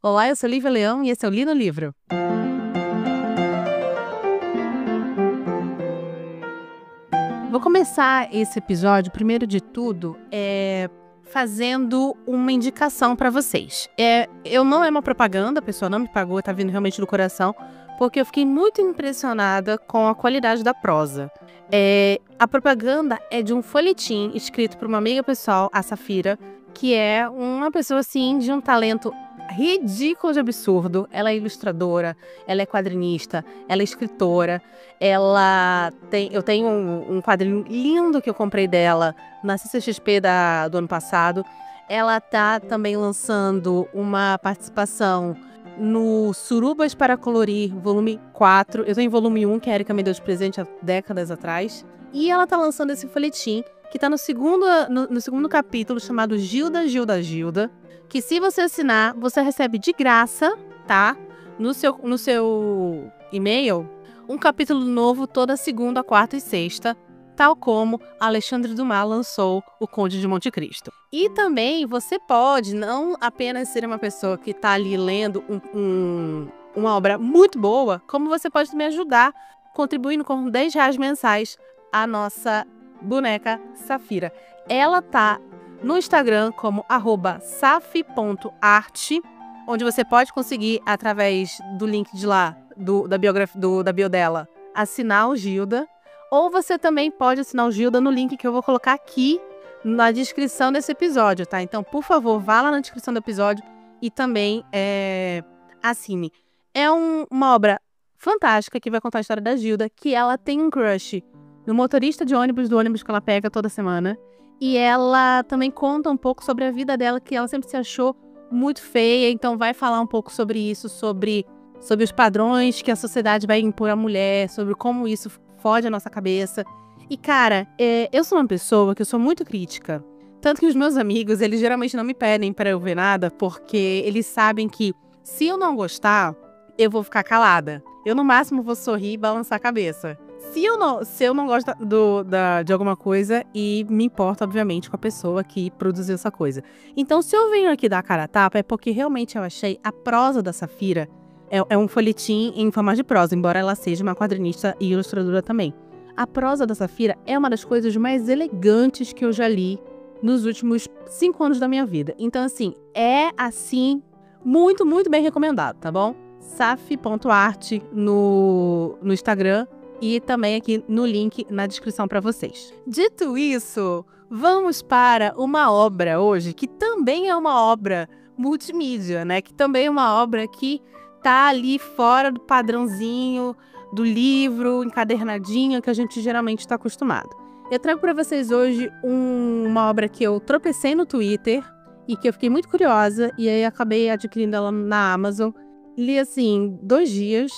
Olá, eu sou Lívia Leão e esse é o Li no Livro. Vou começar esse episódio, primeiro de tudo, fazendo uma indicação para vocês. Eu não é uma propaganda, a pessoa não me pagou, tá vindo realmente do coração, porque eu fiquei muito impressionada com a qualidade da prosa. A propaganda é de um folhetim escrito por uma amiga pessoal, a Safira, que é uma pessoa, assim, de um talento ridículo de absurdo. Ela é ilustradora, ela é quadrinista, ela é escritora. Eu tenho um quadrinho lindo que eu comprei dela na CCXP do ano passado. Ela tá também lançando uma participação no Surubas para Colorir, volume 4. Eu tenho volume 1, que a Erika me deu de presente há décadas atrás. E ela tá lançando esse folhetim, que tá no segundo capítulo, chamado Gilda, Gilda, Gilda, que se você assinar, você recebe de graça, tá? No seu e-mail, um capítulo novo toda segunda, quarta e sexta, tal como Alexandre Dumas lançou O Conde de Monte Cristo. E também você pode não apenas ser uma pessoa que está ali lendo uma obra muito boa, como você pode me ajudar contribuindo com R$10 mensais a nossa boneca Safira. Ela tá no Instagram como @saf.art, onde você pode conseguir, através do link de lá, da bio dela, assinar o Gilda. Ou você também pode assinar o Gilda no link que eu vou colocar aqui na descrição desse episódio, tá? Então, por favor, vá lá na descrição do episódio e também assine. É uma obra fantástica que vai contar a história da Gilda, que ela tem um crush no motorista de ônibus, do ônibus que ela pega toda semana. E ela também conta um pouco sobre a vida dela, que ela sempre se achou muito feia. Então vai falar um pouco sobre isso, sobre os padrões que a sociedade vai impor à mulher, sobre como isso fode a nossa cabeça. E, cara, eu sou uma pessoa que eu sou muito crítica. Tanto que os meus amigos, eles geralmente não me pedem pra eu ver nada, porque eles sabem que se eu não gostar, eu vou ficar calada. Eu, no máximo, vou sorrir e balançar a cabeça. Se eu não gosto de alguma coisa e me importo, obviamente, com a pessoa que produziu essa coisa. Então, se eu venho aqui dar a cara a tapa, é porque realmente eu achei a prosa da Safira é um folhetim em forma de prosa, embora ela seja uma quadrinista e ilustradora também. A prosa da Safira é uma das coisas mais elegantes que eu já li nos últimos 5 anos da minha vida. Então, assim, muito, muito bem recomendado, tá bom? saf.art no Instagram e também aqui no link na descrição para vocês. Dito isso, vamos para uma obra hoje que também é uma obra multimídia, né? Que também é uma obra que tá ali fora do padrãozinho do livro encadernadinho que a gente geralmente está acostumado. Eu trago para vocês hoje uma obra que eu tropecei no Twitter e que eu fiquei muito curiosa e aí acabei adquirindo ela na Amazon. Li, assim, 2 dias.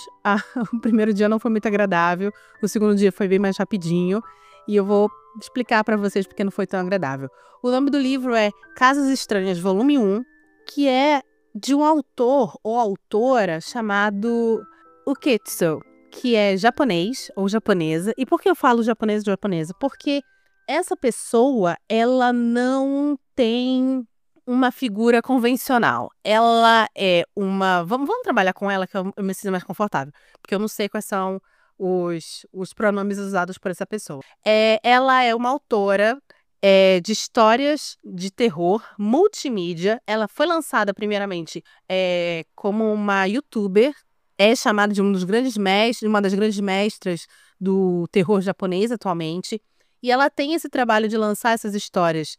O primeiro dia não foi muito agradável, o segundo dia foi bem mais rapidinho e eu vou explicar para vocês porque não foi tão agradável. O nome do livro é Casas Estranhas, volume 1, que é de um autor ou autora chamado Uketsu, que é japonês ou japonesa. E por que eu falo japonês ou japonesa? Porque essa pessoa, ela não tem uma figura convencional. Ela é uma... Vamos trabalhar com ela, que eu me sinto mais confortável. Porque eu não sei quais são os pronomes usados por essa pessoa. Ela é uma autora de histórias de terror multimídia. Ela foi lançada primeiramente como uma youtuber. É chamada de uma das grandes mestras do terror japonês atualmente. E ela tem esse trabalho de lançar essas histórias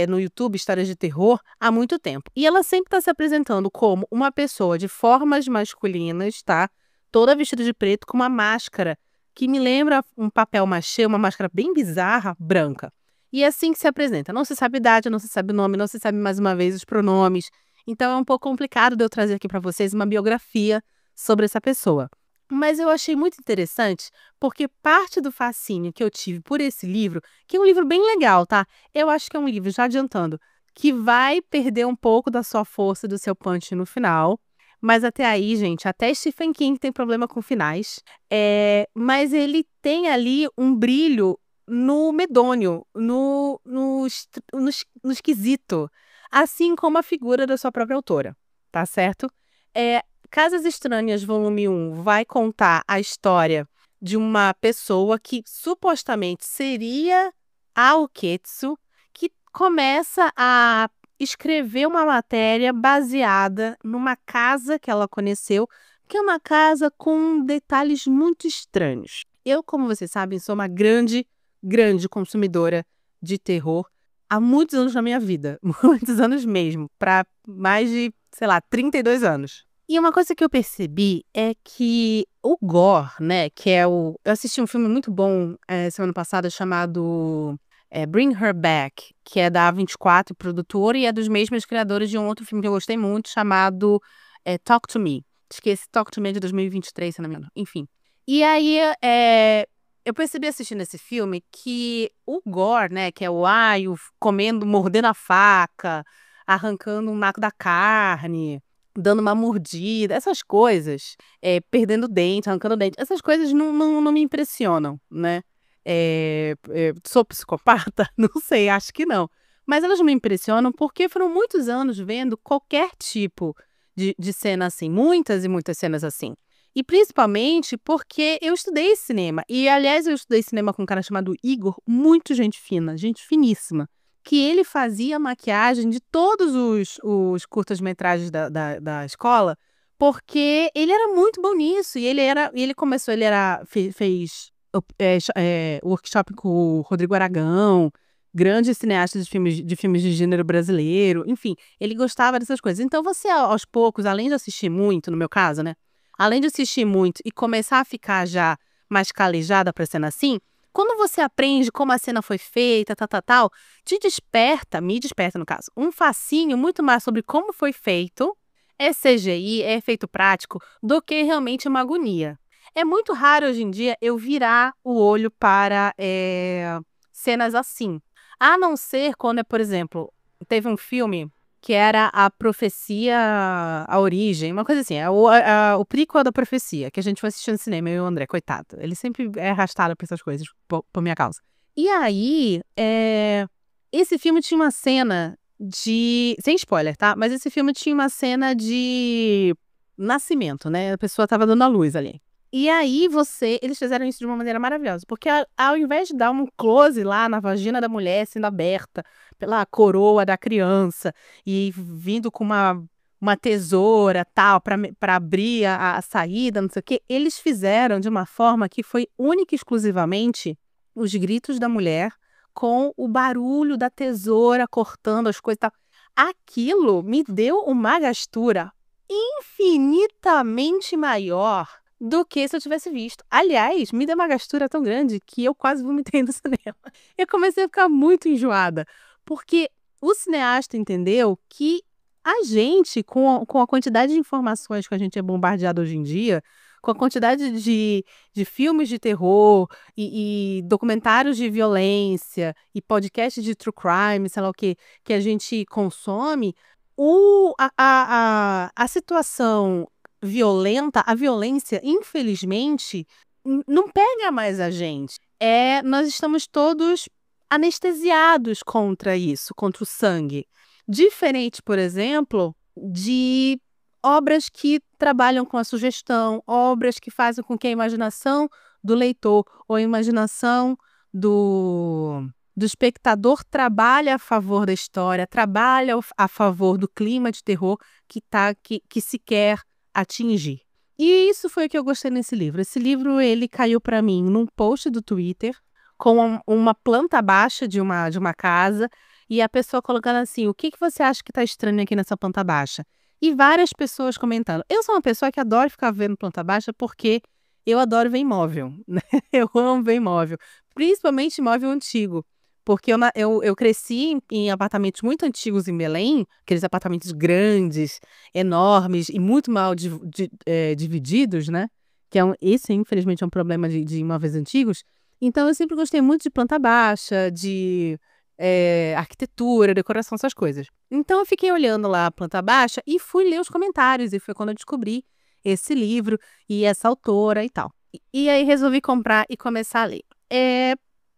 no YouTube, histórias de terror, há muito tempo. E ela sempre está se apresentando como uma pessoa de formas masculinas, tá? Toda vestida de preto, com uma máscara que me lembra um papel machê, uma máscara bem bizarra, branca. E é assim que se apresenta. Não se sabe a idade, não se sabe o nome, não se sabe mais uma vez os pronomes. Então é um pouco complicado de eu trazer aqui para vocês uma biografia sobre essa pessoa. Mas eu achei muito interessante porque parte do fascínio que eu tive por esse livro, que é um livro bem legal, tá? Eu acho que é um livro, já adiantando, que vai perder um pouco da sua força, do seu punch no final. Mas até aí, gente, até Stephen King tem problema com finais. Mas ele tem ali um brilho no medonho, no esquisito, assim como a figura da sua própria autora, tá certo? Casas Estranhas, volume 1, vai contar a história de uma pessoa que supostamente seria a Aoketsu, que começa a escrever uma matéria baseada numa casa que ela conheceu, que é uma casa com detalhes muito estranhos. Eu, como vocês sabem, sou uma grande, grande consumidora de terror há muitos anos na minha vida. Muitos anos mesmo, para mais de, sei lá, 32 anos. E uma coisa que eu percebi é que o gore, né, que é o... Eu assisti um filme muito bom semana passada chamado Bring Her Back, que é da A24, produtora, e é dos mesmos criadores de um outro filme que eu gostei muito, chamado Talk to Me. Acho que esse Talk to Me é de 2023, se não me engano. Enfim. E aí, eu percebi assistindo esse filme que o gore, né, que é o comendo, mordendo a faca, arrancando um naco da carne, dando uma mordida, essas coisas, perdendo dente, arrancando dente, essas coisas não me impressionam, né? Sou psicopata? Não sei, acho que não. Mas elas me impressionam porque foram muitos anos vendo qualquer tipo de cena assim, muitas e muitas cenas assim. E principalmente porque eu estudei cinema. E, aliás, eu estudei cinema com um cara chamado Igor, muito gente fina, gente finíssima. Que ele fazia maquiagem de todos os curtas-metragens da escola, porque ele era muito bom nisso. E fez workshop com o Rodrigo Aragão, grande cineasta de filmes de gênero brasileiro. Enfim, ele gostava dessas coisas. Então, você, aos poucos, além de assistir muito, no meu caso, né? Além de assistir muito e começar a ficar já mais calejada pra cena assim, quando você aprende como a cena foi feita, tal, me desperta no caso, um fascínio muito mais sobre como foi feito, é CGI, é efeito prático, do que realmente uma agonia. É muito raro hoje em dia eu virar o olho para cenas assim. A não ser quando por exemplo, teve um filme que era A Profecia, A Origem, uma coisa assim, o prequel da Profecia, que a gente foi assistir no cinema, eu e o André, coitado. Ele sempre é arrastado por essas coisas, por minha causa. E aí, esse filme tinha uma cena de... Sem spoiler, tá? Mas esse filme tinha uma cena de nascimento, né? A pessoa tava dando à luz ali. E aí eles fizeram isso de uma maneira maravilhosa, porque ao invés de dar um close lá na vagina da mulher sendo aberta pela coroa da criança e vindo com uma tesoura tal para abrir a saída, não sei o quê, eles fizeram de uma forma que foi única e exclusivamente os gritos da mulher com o barulho da tesoura cortando as coisas e tal. Aquilo me deu uma gastura infinitamente maior do que se eu tivesse visto. Aliás, me deu uma gastura tão grande que eu quase vomitei no cinema. Eu comecei a ficar muito enjoada, porque o cineasta entendeu que a gente, com a quantidade de informações que a gente é bombardeado hoje em dia, com a quantidade de filmes de terror e documentários de violência e podcasts de true crime, sei lá o que a gente consome, a situação violenta, a violência, infelizmente, não pega mais a gente. Nós estamos todos anestesiados contra isso, contra o sangue. Diferente, por exemplo, de obras que trabalham com a sugestão, obras que fazem com que a imaginação do leitor ou a imaginação do espectador trabalhe a favor da história, trabalhe a favor do clima de terror que se quer atingir. E isso foi o que eu gostei nesse livro. Esse livro, ele caiu para mim num post do Twitter com uma planta baixa de uma casa e a pessoa colocando assim, o que você acha que tá estranho aqui nessa planta baixa? E várias pessoas comentando. Eu sou uma pessoa que adora ficar vendo planta baixa porque eu adoro ver imóvel, né? Eu amo ver imóvel, principalmente imóvel antigo. Porque eu cresci em apartamentos muito antigos em Belém, aqueles apartamentos grandes, enormes e muito mal divididos, né? Esse, infelizmente, é um problema de imóveis antigos. Então, eu sempre gostei muito de planta baixa, de arquitetura, decoração, essas coisas. Então, eu fiquei olhando lá a planta baixa e fui ler os comentários. E foi quando eu descobri esse livro e essa autora e tal. E aí, resolvi comprar e começar a ler.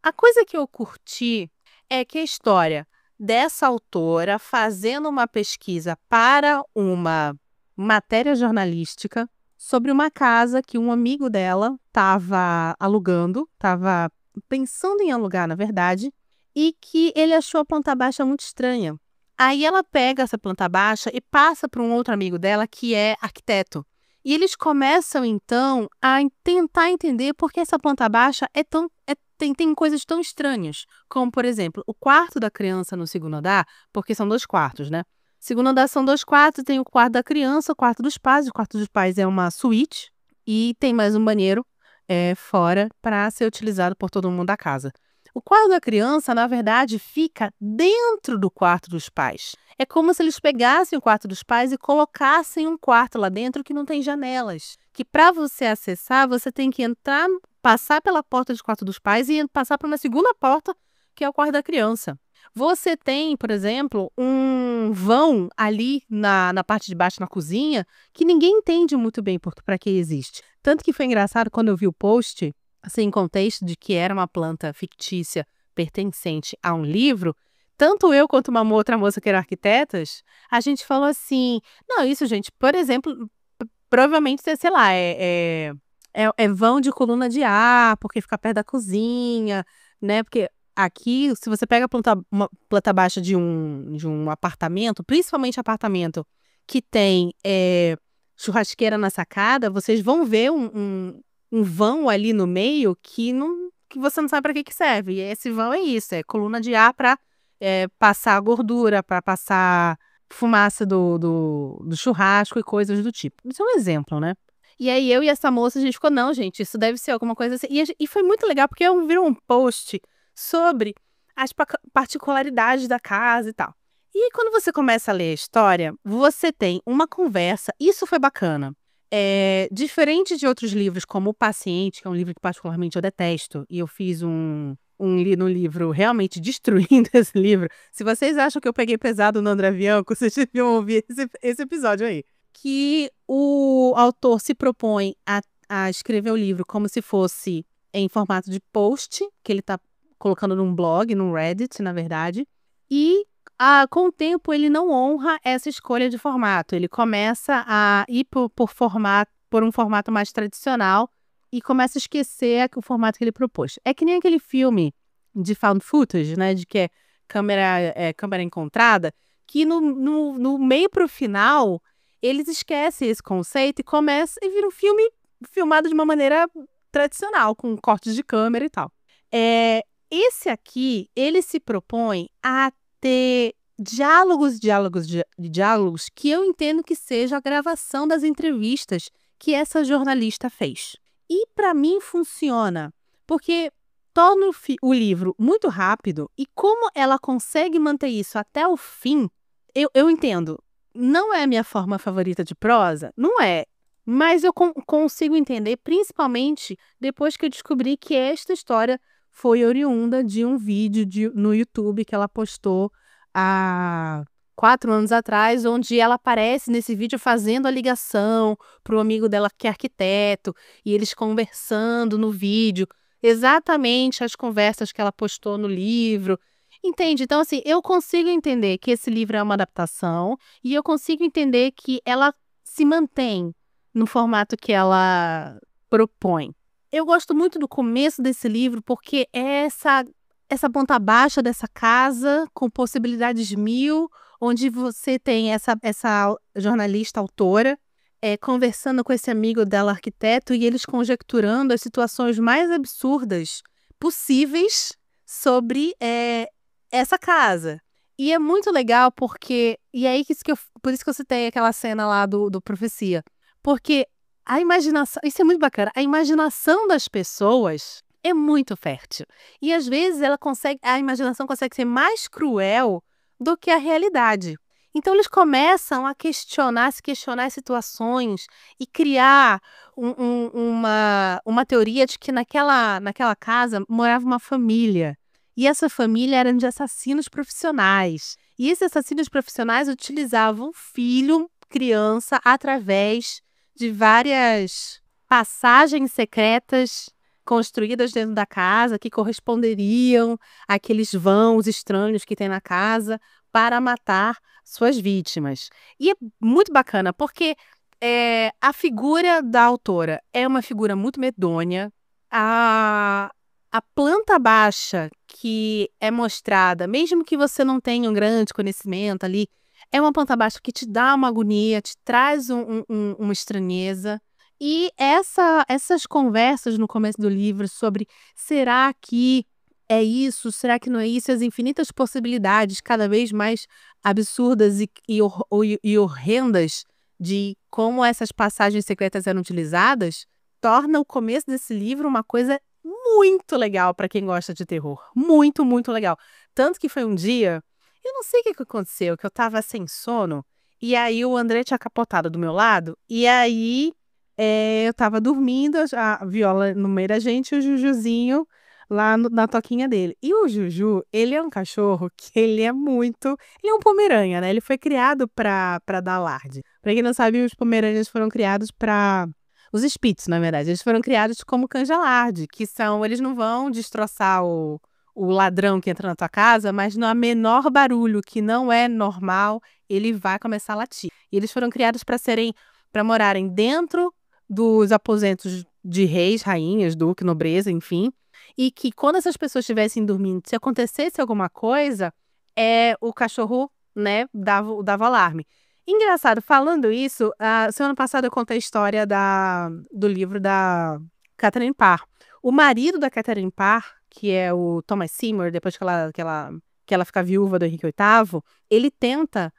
A coisa que eu curti é que a história dessa autora fazendo uma pesquisa para uma matéria jornalística sobre uma casa que um amigo dela estava alugando, estava pensando em alugar, na verdade, e que ele achou a planta baixa muito estranha. Aí ela pega essa planta baixa e passa para um outro amigo dela que é arquiteto. E eles começam, então, a tentar entender por que essa planta baixa tem coisas tão estranhas. Como, por exemplo, o quarto da criança no segundo andar, porque são 2 quartos, né? Segundo andar são 2 quartos, tem o quarto da criança, o quarto dos pais. O quarto dos pais é uma suíte e tem mais um banheiro fora para ser utilizado por todo mundo da casa. O quarto da criança, na verdade, fica dentro do quarto dos pais. É como se eles pegassem o quarto dos pais e colocassem um quarto lá dentro que não tem janelas. Que para você acessar, você tem que entrar, passar pela porta do quarto dos pais e passar por uma segunda porta, que é o quarto da criança. Você tem, por exemplo, um vão ali na parte de baixo, na cozinha, que ninguém entende muito bem para que existe. Tanto que foi engraçado quando eu vi o post, assim, em contexto de que era uma planta fictícia pertencente a um livro, tanto eu quanto uma outra moça que era arquitetas, a gente falou assim, não, isso, gente, por exemplo, provavelmente, sei lá, é vão de coluna de ar, porque fica perto da cozinha, né? Porque aqui, se você pega uma planta baixa de um apartamento, principalmente apartamento que tem churrasqueira na sacada, vocês vão ver um vão ali no meio que você não sabe para que serve. E esse vão é isso, é coluna de ar para passar gordura, para passar fumaça do churrasco e coisas do tipo. Isso é um exemplo, né? E aí eu e essa moça, a gente ficou, não, gente, isso deve ser alguma coisa assim. E foi muito legal, porque eu vi um post sobre as particularidades da casa e tal. E aí, quando você começa a ler a história, você tem uma conversa, isso foi bacana. Diferente de outros livros, como O Paciente, que é um livro que particularmente eu detesto, e eu fiz um livro realmente destruindo esse livro. Se vocês acham que eu peguei pesado no André Bianco, vocês deviam ouvir esse episódio aí. Que o autor se propõe a escrever o livro como se fosse em formato de post, que ele está colocando num blog, num Reddit, na verdade. E com o tempo ele não honra essa escolha de formato. Ele começa a ir por um formato mais tradicional e começa a esquecer o formato que ele propôs. É que nem aquele filme de found footage, né? De que é câmera encontrada, que no meio para o final eles esquecem esse conceito e começa e vira um filme filmado de uma maneira tradicional, com cortes de câmera e tal. Esse aqui, ele se propõe a ter diálogos que eu entendo que seja a gravação das entrevistas que essa jornalista fez. E para mim funciona, porque torna o livro muito rápido e como ela consegue manter isso até o fim, eu entendo. Não é a minha forma favorita de prosa? Não é. Mas eu consigo entender, principalmente depois que eu descobri que esta história foi oriunda de um vídeo no YouTube que ela postou há 4 anos atrás, onde ela aparece nesse vídeo fazendo a ligação para o amigo dela que é arquiteto, e eles conversando no vídeo, exatamente as conversas que ela postou no livro. Entende? Então, assim, eu consigo entender que esse livro é uma adaptação e eu consigo entender que ela se mantém no formato que ela propõe. Eu gosto muito do começo desse livro porque é essa ponta baixa dessa casa com possibilidades mil, onde você tem essa jornalista autora conversando com esse amigo dela, arquiteto, e eles conjecturando as situações mais absurdas possíveis sobre essa casa. E é muito legal porque... E aí, por isso que eu citei aquela cena lá do Profecia. Porque a imaginação... Isso é muito bacana. A imaginação das pessoas é muito fértil. E às vezes a imaginação consegue ser mais cruel do que a realidade. Então eles começam a se questionar as situações e criar uma teoria de que naquela casa morava uma família. E essa família era de assassinos profissionais. E esses assassinos profissionais utilizavam filho, criança, através de várias passagens secretas construídas dentro da casa que corresponderiam àqueles vãos estranhos que tem na casa para matar suas vítimas. E é muito bacana, porque a figura da autora é uma figura muito medonha. A planta baixa que é mostrada, mesmo que você não tenha um grande conhecimento ali, é uma planta baixa que te dá uma agonia, te traz uma estranheza. E essas conversas no começo do livro sobre será que é isso, será que não é isso, as infinitas possibilidades cada vez mais absurdas e horrendas de como essas passagens secretas eram utilizadas, torna o começo desse livro uma coisa muito legal para quem gosta de terror. Muito, muito legal. Tanto que foi um dia, eu não sei o que aconteceu, que eu tava sem sono, e aí o André tinha capotado do meu lado, e aí eu tava dormindo, a Viola no meio da gente e o Jujuzinho lá na toquinha dele. E o Juju, ele é um cachorro que ele é muito... Ele é um pomeranha, né? Ele foi criado pra dar alarde. Pra quem não sabe, os pomeranhas foram criados pra... Os Spitz, na verdade, eles foram criados como cães de alarde, que são... Eles não vão destroçar o ladrão que entra na tua casa, mas no menor barulho que não é normal, ele vai começar a latir. E eles foram criados para morarem dentro dos aposentos de reis, rainhas, duque, nobreza, enfim, e que quando essas pessoas estivessem dormindo, se acontecesse alguma coisa, o cachorro, né, dava alarme. Engraçado, falando isso, semana passada eu contei a história do livro da Catherine Parr. O marido da Catherine Parr, que é o Thomas Seymour, depois que ela fica viúva do Henrique VIII, ele tenta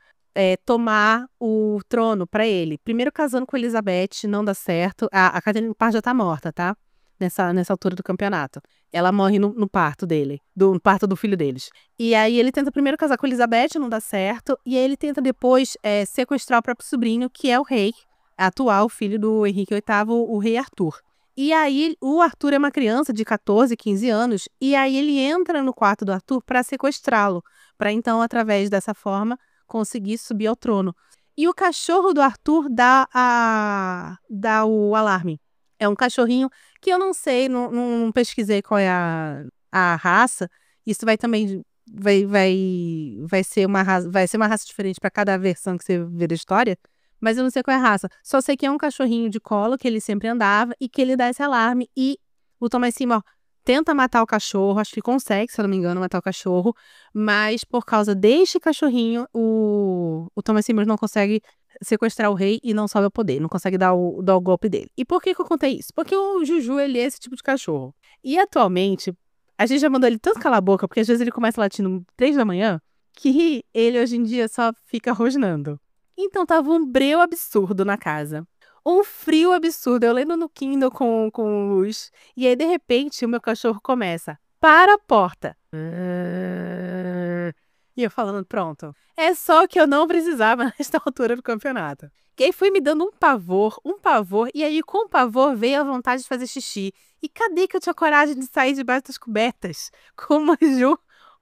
tomar o trono para ele. Primeiro casando com Elizabeth, não dá certo. A Catherine Parr já tá morta, tá? Nessa altura do campeonato. Ela morre no parto dele, no parto do filho deles. E aí ele tenta primeiro casar com Elizabeth, não dá certo. E aí ele tenta depois sequestrar o próprio sobrinho, que é o rei atual, filho do Henrique VIII, o rei Arthur. E aí o Arthur é uma criança de 14, 15 anos. E aí ele entra no quarto do Arthur para sequestrá-lo. Para então, através dessa forma, conseguir subir ao trono. E o cachorro do Arthur dá o alarme. É um cachorrinho que eu não sei, não pesquisei qual é a raça. Isso vai também vai ser uma raça diferente para cada versão que você vê da história. Mas eu não sei qual é a raça. Só sei que é um cachorrinho de colo que ele sempre andava e que ele dá esse alarme. E o Thomas Seymour tenta matar o cachorro, acho que consegue, se eu não me engano, matar o cachorro. Mas por causa deste cachorrinho, o Thomas Seymour não consegue sequestrar o rei e não sobe ao poder, não consegue dar o golpe dele. E por que eu contei isso? Porque o Juju, ele é esse tipo de cachorro. E atualmente, a gente já mandou ele tanto calar a boca, porque às vezes ele começa latindo 3 da manhã, que ele hoje em dia só fica rosnando. Então tava um breu absurdo na casa. Um frio absurdo. Eu lendo no Kindle com luz. E aí, de repente, o meu cachorro começa. Para a porta. E eu falando, pronto. É só que eu não precisava nesta altura do campeonato. E aí foi me dando um pavor. E aí, com o pavor, veio a vontade de fazer xixi. E cadê que eu tinha coragem de sair debaixo das cobertas? Com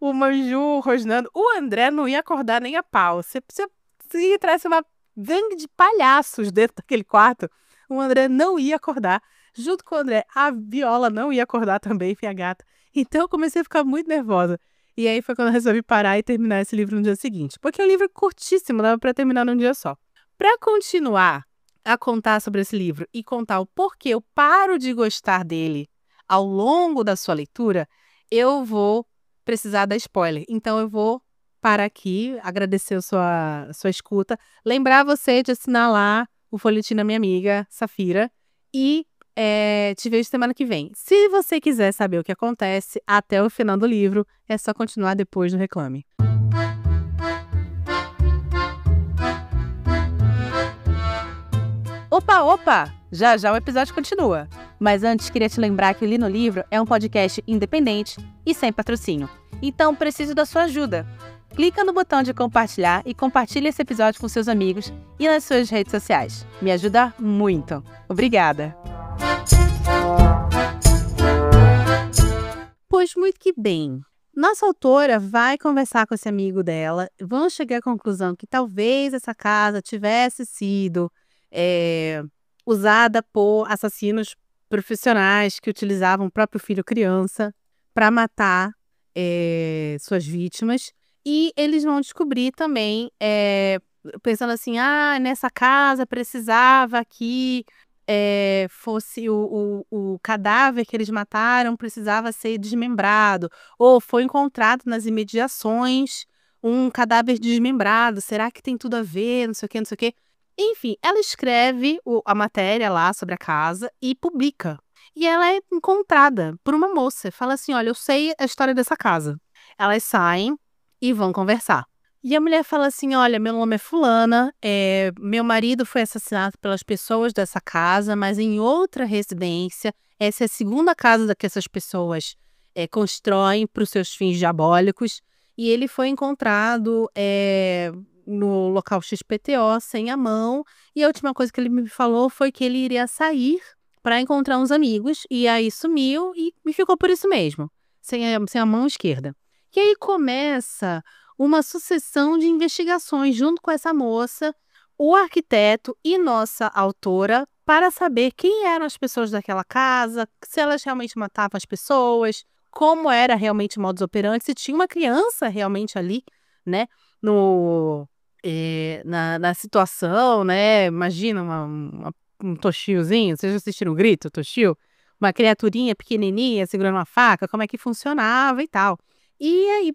o Manju rosnando. O André não ia acordar nem a pau. Se tivesse uma gangue de palhaços dentro daquele quarto, o André não ia acordar. Junto com o André, a Viola não ia acordar também, minha gata. Então eu comecei a ficar muito nervosa. E aí foi quando eu resolvi parar e terminar esse livro no dia seguinte. Porque é um livro curtíssimo, dava pra terminar num dia só. Pra continuar a contar sobre esse livro e contar o porquê eu paro de gostar dele ao longo da sua leitura, eu vou precisar dar spoiler. Então eu vou parar aqui, agradecer a sua escuta, lembrar você de assinar lá o folhetim da minha amiga Safira e te vejo semana que vem. Se você quiser saber o que acontece até o final do livro, é só continuar depois do Reclame. Opa! Já já o episódio continua. Mas antes, queria te lembrar que o Li no Livro é um podcast independente e sem patrocínio. Então, preciso da sua ajuda. Clica no botão de compartilhar e compartilhe esse episódio com seus amigos e nas suas redes sociais. Me ajuda muito. Obrigada! Pois muito que bem. Nossa autora vai conversar com esse amigo dela, vão chegar à conclusão que talvez essa casa tivesse sido usada por assassinos profissionais que utilizavam o próprio filho criança para matar suas vítimas. E eles vão descobrir também, pensando assim, nessa casa precisava que fosse o cadáver que eles mataram precisava ser desmembrado, ou foi encontrado nas imediações um cadáver desmembrado, será que tem tudo a ver, não sei o quê, não sei o quê. Enfim, ela escreve a matéria lá sobre a casa e publica. E ela é encontrada por uma moça. Fala assim: olha, eu sei a história dessa casa. Elas saem e vão conversar. E a mulher fala assim: olha, meu nome é Fulana, meu marido foi assassinado pelas pessoas dessa casa, mas em outra residência. Essa é a segunda casa que essas pessoas constroem para os seus fins diabólicos. E ele foi encontrado no local XPTO, sem a mão. E a última coisa que ele me falou foi que ele iria sair para encontrar uns amigos. E aí sumiu e ficou por isso mesmo, sem a mão esquerda. E aí começa uma sucessão de investigações junto com essa moça, o arquiteto e nossa autora, para saber quem eram as pessoas daquela casa, se elas realmente matavam as pessoas, como era realmente o modus operandi, se tinha uma criança realmente ali, né, na situação, né? Imagina um toshiozinho, vocês já assistiram o Grito, Toshio? Uma criaturinha pequenininha segurando uma faca, como é que funcionava e tal. E aí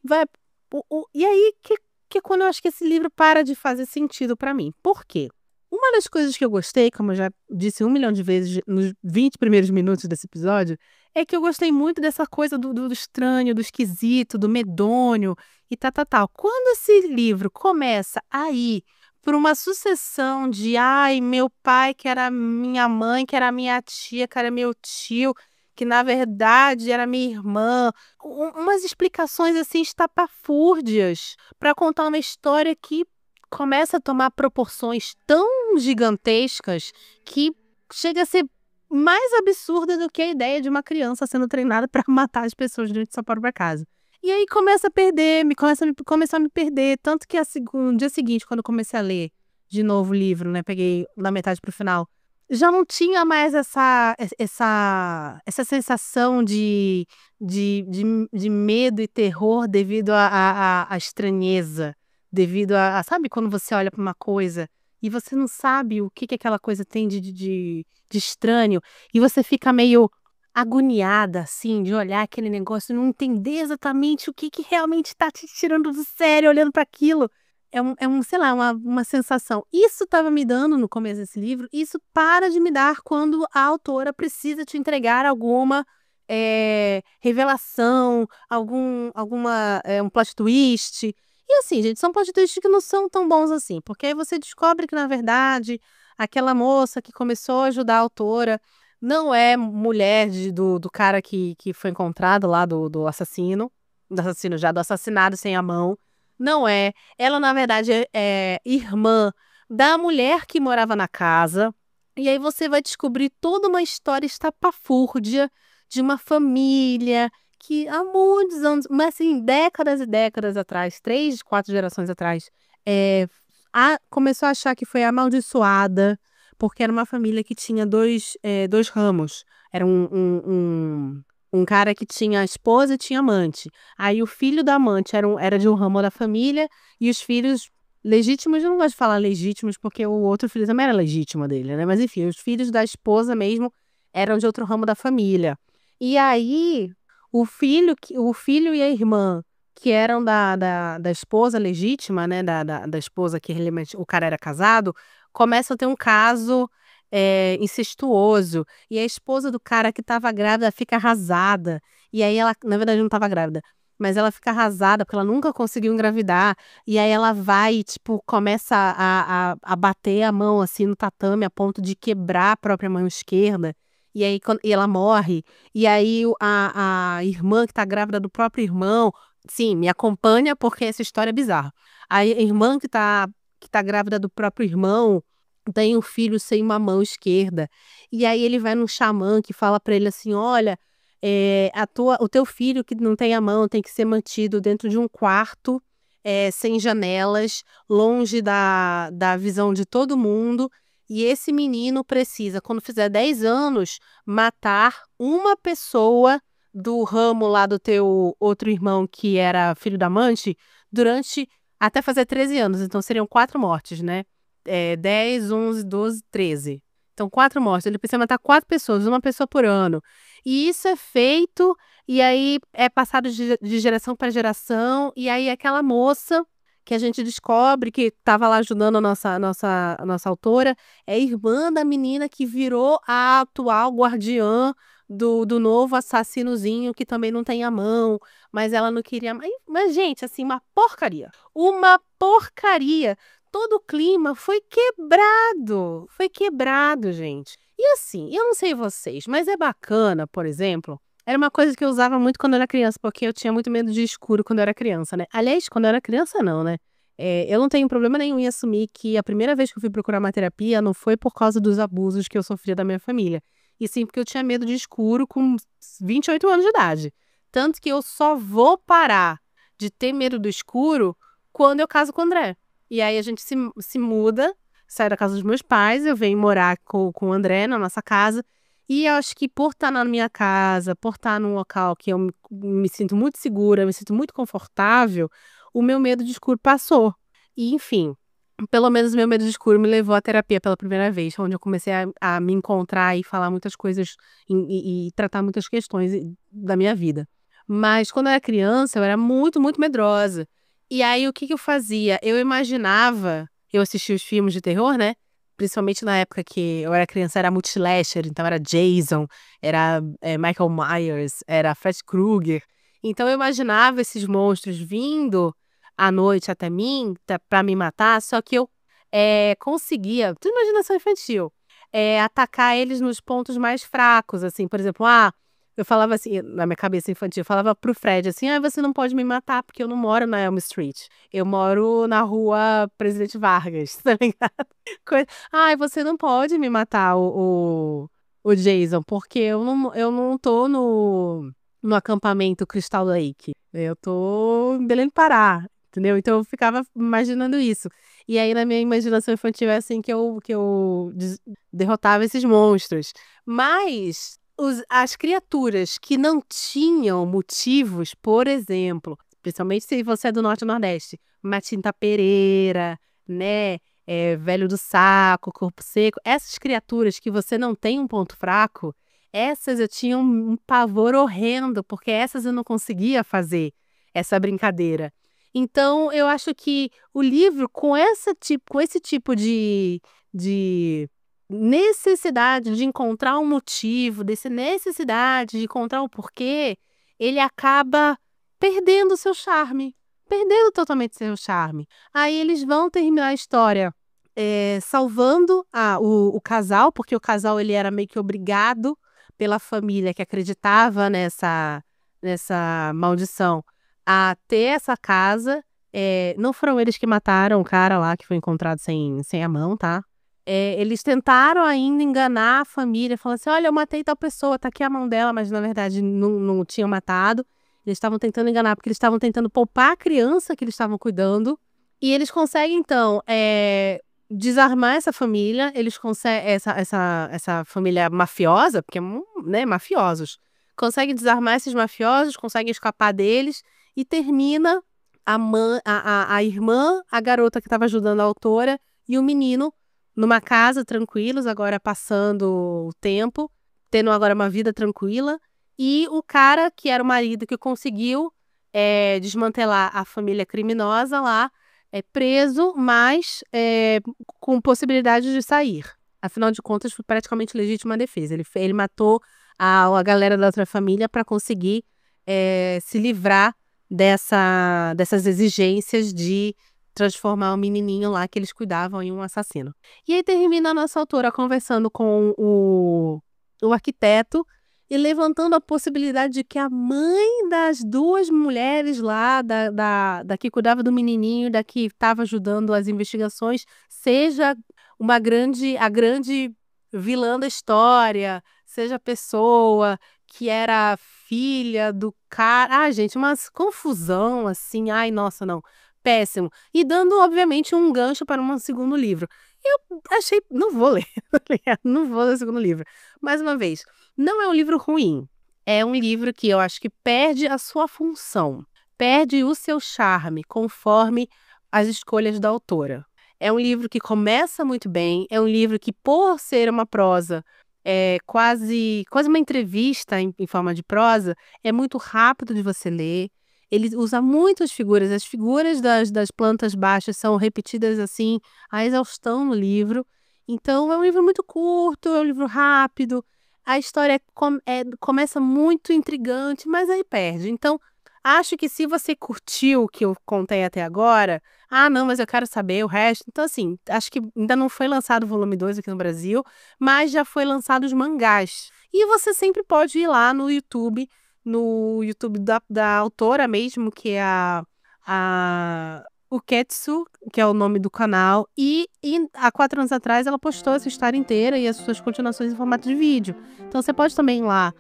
que é quando eu acho que esse livro para de fazer sentido para mim. Por quê? Uma das coisas que eu gostei, como eu já disse 1 milhão de vezes nos 20 primeiros minutos desse episódio, é que eu gostei muito dessa coisa do estranho, do esquisito, do medonho e tal. Quando esse livro começa a ir por uma sucessão de meu pai, que era minha mãe, que era minha tia, que era meu tio, que na verdade era minha irmã, umas explicações assim estapafúrdias para contar uma história que começa a tomar proporções tão gigantescas que chega a ser mais absurda do que a ideia de uma criança sendo treinada para matar as pessoas dentro de sua própria casa. E aí começa a perder, começar a me perder, tanto que no dia seguinte, quando eu comecei a ler de novo o livro, né, peguei da metade pro final, já não tinha mais essa sensação de medo e terror devido à estranheza, devido sabe quando você olha para uma coisa e você não sabe o que aquela coisa tem de estranho, e você fica meio agoniada, assim, de olhar aquele negócio e não entender exatamente o que realmente está te tirando do sério olhando para aquilo. Sei lá, uma sensação. Isso estava me dando no começo desse livro, isso para de me dar quando a autora precisa te entregar alguma revelação, um plot twist. E assim, gente, são plot twists que não são tão bons assim, porque aí você descobre que, na verdade, aquela moça que começou a ajudar a autora não é mulher do cara que foi encontrado lá, do assassino, do assassinado sem a mão. Não é. Ela, na verdade, é irmã da mulher que morava na casa. E aí você vai descobrir toda uma história estapafúrdia de uma família que há muitos anos, mas assim, décadas e décadas atrás, 3, 4 gerações atrás, começou a achar que foi amaldiçoada, porque era uma família que tinha dois ramos. Era um cara que tinha esposa e tinha amante. Aí o filho da amante era de um ramo da família, e os filhos legítimos, eu não gosto de falar legítimos, porque o outro filho também era legítimo dele, né? Mas enfim, os filhos da esposa mesmo eram de outro ramo da família. E aí, o filho e a irmã, que eram da esposa legítima, né? Da esposa que realmente o cara era casado, começam a ter um caso incestuoso. E a esposa do cara que estava grávida fica arrasada. E aí ela, na verdade, não estava grávida, mas ela fica arrasada porque ela nunca conseguiu engravidar. E aí ela vai e, tipo, começa a bater a mão assim no tatame a ponto de quebrar a própria mão esquerda. E aí e ela morre. E aí a irmã que tá grávida do próprio irmão, sim, me acompanha porque essa história é bizarra. A irmã que tá grávida do próprio irmão tem um filho sem uma mão esquerda. E aí ele vai num xamã que fala pra ele assim: olha, o teu filho que não tem a mão tem que ser mantido dentro de um quarto, sem janelas, longe da visão de todo mundo. E esse menino precisa, quando fizer 10 anos, matar uma pessoa do ramo lá do teu outro irmão, que era filho da amante, durante até fazer 13 anos. Então seriam 4 mortes, né? 10, 11, 12, 13. Então 4 mortes. Ele precisa matar 4 pessoas, uma pessoa por ano. E isso é feito, e aí é passado de geração para geração. E aí aquela moça que a gente descobre que estava lá ajudando a nossa autora é irmã da menina que virou a atual guardiã do novo assassinozinho que também não tem a mão, mas ela não queria. Mas, gente, assim, uma porcaria. Uma porcaria. Todo o clima foi quebrado. Foi quebrado, gente. E assim, eu não sei vocês, mas é bacana, por exemplo. Era uma coisa que eu usava muito quando eu era criança, porque eu tinha muito medo de escuro quando eu era criança, né? Aliás, quando eu era criança, não, né? Eu não tenho problema nenhum em assumir que a primeira vez que eu fui procurar uma terapia não foi por causa dos abusos que eu sofria da minha família. E sim porque eu tinha medo de escuro com 28 anos de idade. Tanto que eu só vou parar de ter medo do escuro quando eu caso com o André. E aí a gente se muda, sai da casa dos meus pais, eu venho morar com o André na nossa casa. E eu acho que por estar na minha casa, por estar num local que eu me sinto muito segura, me sinto muito confortável, o meu medo de escuro passou. E, enfim, pelo menos o meu medo de escuro me levou à terapia pela primeira vez, onde eu comecei a me encontrar e falar muitas coisas e tratar muitas questões da minha vida. Mas quando eu era criança, eu era muito, muito medrosa. E aí, o que eu fazia? Eu assistia os filmes de terror, né? Principalmente na época que eu era criança, era muito slasher, então era Jason, era Michael Myers, era Fred Krueger. Então eu imaginava esses monstros vindo à noite até mim pra me matar, só que eu conseguia, tudo imaginação infantil, atacar eles nos pontos mais fracos, assim, por exemplo, eu falava assim, na minha cabeça infantil, eu falava pro Fred assim, você não pode me matar porque eu não moro na Elm Street, eu moro na rua Presidente Vargas, tá ligado? Você não pode me matar, o Jason, porque eu não tô no acampamento Crystal Lake. Eu tô em Belém do Pará, entendeu? Então eu ficava imaginando isso. E aí na minha imaginação infantil é assim que eu derrotava esses monstros. Mas as criaturas que não tinham motivos, por exemplo, principalmente se você é do Norte e Nordeste, Matinta Pereira, né? Velho do saco, corpo seco, essas criaturas que você não tem um ponto fraco, essas eu tinha um pavor horrendo, porque essas eu não conseguia fazer essa brincadeira. Então, eu acho que o livro, com esse tipo de necessidade de encontrar um motivo, dessa necessidade de encontrar um porquê, ele acaba perdendo o seu charme. Perdendo totalmente seu charme. Aí eles vão terminar a história salvando o casal, porque o casal ele era meio que obrigado pela família que acreditava nessa maldição a ter essa casa. Não foram eles que mataram o cara lá que foi encontrado sem a mão, tá? Eles tentaram ainda enganar a família, falando assim, olha, eu matei tal pessoa, tá aqui a mão dela, mas na verdade não tinham matado. Eles estavam tentando enganar, porque eles estavam tentando poupar a criança que eles estavam cuidando. E eles conseguem, então, desarmar essa família. Eles conseguem, essa família mafiosa, porque, né, mafiosos. Conseguem desarmar esses mafiosos, conseguem escapar deles. E termina a irmã, a garota que estava ajudando a autora, e o menino numa casa, tranquilos, agora passando o tempo, tendo agora uma vida tranquila. E o cara, que era o marido que conseguiu desmantelar a família criminosa lá, é preso, mas com possibilidade de sair. Afinal de contas, foi praticamente legítima defesa. Ele matou a galera da outra família para conseguir se livrar dessas exigências de transformar o menininho lá que eles cuidavam em um assassino. E aí termina a nossa autora conversando com o arquiteto, e levantando a possibilidade de que a mãe das duas mulheres lá, da que cuidava do menininho, da que estava ajudando as investigações, seja a grande vilã da história, seja a pessoa que era filha do cara. Gente, uma confusão assim. Ai, nossa, não. Péssimo. E dando, obviamente, um gancho para um segundo livro. Eu achei, não vou ler, não vou ler o segundo livro. Mais uma vez, não é um livro ruim. É um livro que eu acho que perde a sua função. perde o seu charme conforme as escolhas da autora. É um livro que começa muito bem, é um livro que, por ser uma prosa, quase uma entrevista em forma de prosa, é muito rápido de você ler. Ele usa muitas figuras, as figuras das plantas baixas são repetidas assim, a exaustão no livro. Então, é um livro muito curto, é um livro rápido, a história começa muito intrigante, mas aí perde. Então, acho que se você curtiu o que eu contei até agora, não, mas eu quero saber o resto. Então, assim, acho que ainda não foi lançado o volume 2 aqui no Brasil, mas já foi lançado os mangás. E você sempre pode ir lá no YouTube da autora mesmo, que é a Uketsu, que é o nome do canal. E há 4 anos atrás ela postou essa história inteira e as suas continuações em formato de vídeo. Então você pode também ir lá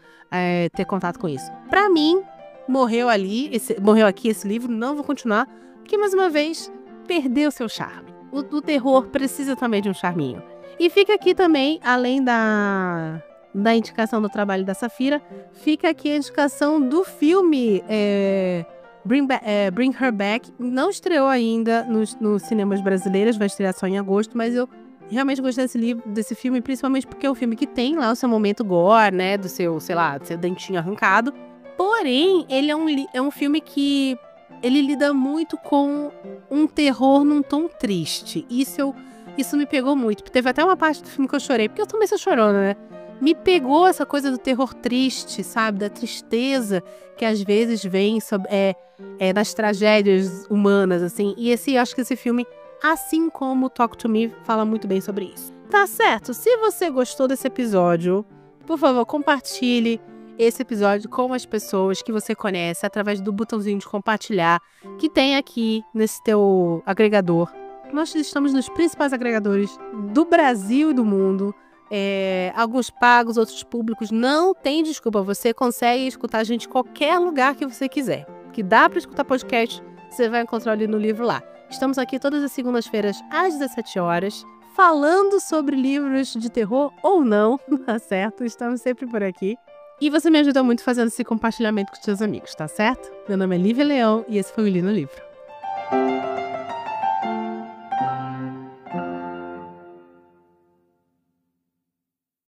ter contato com isso. Pra mim, morreu aqui esse livro, não vou continuar, porque mais uma vez perdeu seu charme. O terror precisa também de um charminho. E fica aqui também, além da indicação do trabalho da Safira, fica aqui a indicação do filme Bring Her Back. Não estreou ainda nos cinemas brasileiros, vai estrear só em agosto, mas eu realmente gostei desse filme, principalmente porque é um filme que tem lá o seu momento gore, né, do seu dentinho arrancado. Porém, ele é um filme que ele lida muito com um terror num tom triste. Isso me pegou muito. Teve até uma parte do filme que eu chorei, porque eu também sou chorona, né? Me pegou essa coisa do terror triste, sabe? Da tristeza que às vezes vem nas tragédias humanas, assim. E acho que esse filme, assim como Talk to Me, fala muito bem sobre isso. Tá certo? Se você gostou desse episódio, por favor, compartilhe esse episódio com as pessoas que você conhece através do botãozinho de compartilhar que tem aqui nesse teu agregador. Nós estamos nos principais agregadores do Brasil e do mundo. Alguns pagos, outros públicos. Não tem desculpa, você consegue escutar a gente em qualquer lugar que você quiser. Que dá para escutar podcast, você vai encontrar ali no livro lá. Estamos aqui todas as segundas-feiras às 17 horas, falando sobre livros de terror ou não, tá certo? Estamos sempre por aqui. E você me ajuda muito fazendo esse compartilhamento com os seus amigos, tá certo? Meu nome é Lívia Leão e esse foi o Li no Livro.